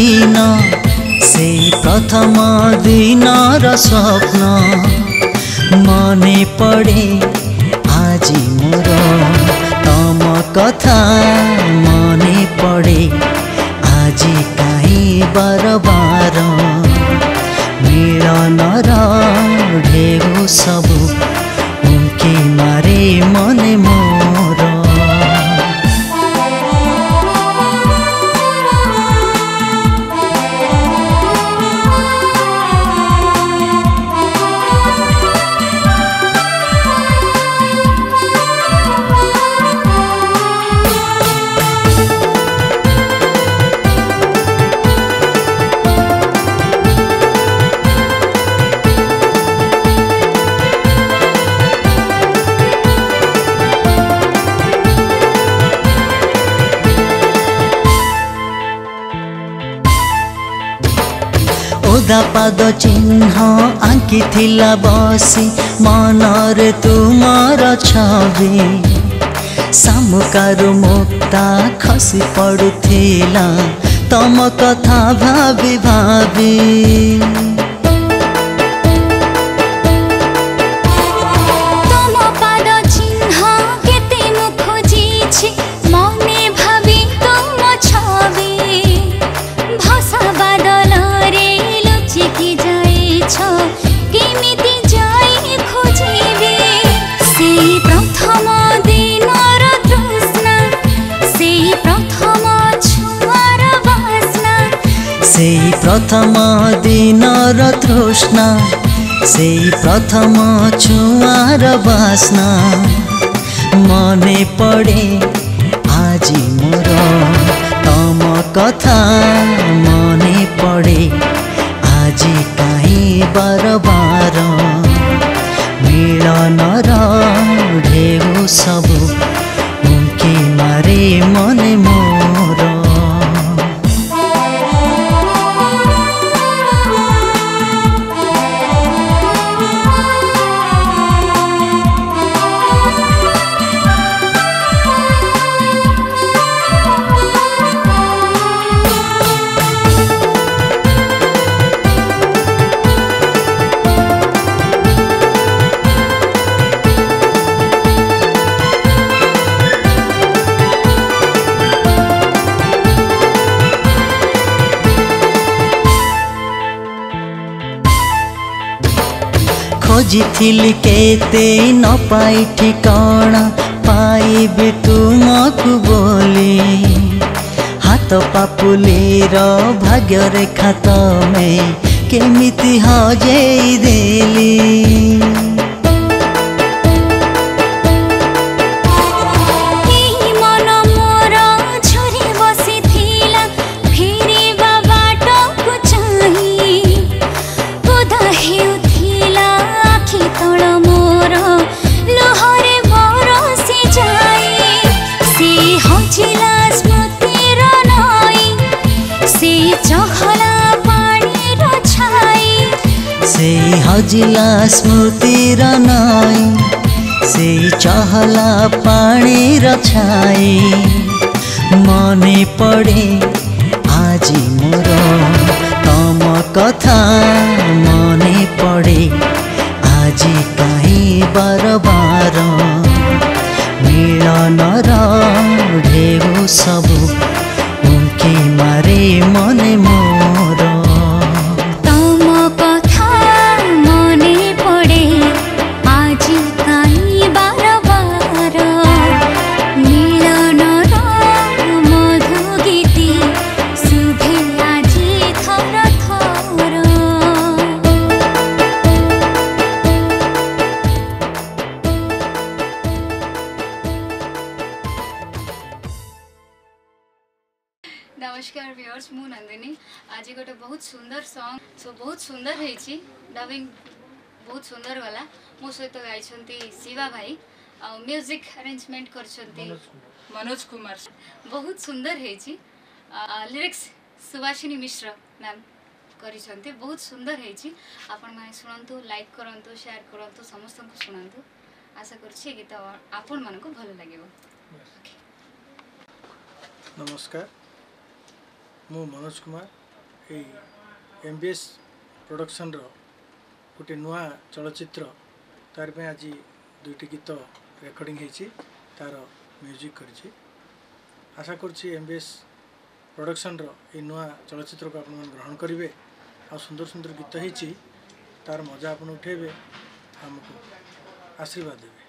दिन से प्रथम दिनर स्वप्न मने पड़े आज मोर तम कथा मने पड़े आज कहीं बार बार मिलनर ढेउ सबु उनके मारे मने मोर ओदा पाद चिन्ह आंकी थिला बसी मनरे तुमर छवि सामुकारु मुक्ता खसी पड़ुथिला तम कथा भाभी भाभी प्रथम दिनर तृष्णा से प्रथम छुआर बासना मने पड़े आज मोर तम कथा मने पड़े आज कहीं बार बार मिलनर ढेउ सबु उनके मारे मने मोर खोजिथिली केते न पाई ठिकाना पाइबे तुमकु बोली हाथ पापुलीर भाग्य रेखा तमे केमिति हजेई देली हजिला स्मृतिर नई से चहला पानी छाई मने पड़े आज मोर तम कथा मने पड़े आज कहीं बार बार मिलनर ढेउ सबु उनके मारे मने मोर नमस्कार व्यूअर्स मु नंदिनी आज गोटे बहुत सुंदर सॉन्ग सो बहुत सुंदर है डबिंग बहुत सुंदर गला मो सहित गाई शिवा भाई म्यूजिक अरेंजमेंट कर मनोज कुमार बहुत सुंदर है लिरिक्स सुभाषिनी मिश्र मैम करिसेंती बहुत सुंदर है आपण माने सुनंतु लाइक करंतु शेयर करंतु समस्त को सुनंतु आशा करछि गीत आपण मन को भल लागिवो। नमस्कार मु मनोज कुमार एमबीएस प्रोडक्शन गोटे नुआ चलचित्र तार पे आज दुईटी गीत रेकर्डिंग होती तार म्यूजिक करी आशा करुँची एमबीएस प्रोडक्शन ये नुआ चलचित्र को आप ग्रहण करेंगे आ सुंदर सुंदर गीत होती तार मजा आप उठेबे आमको आशीर्वाद देवे।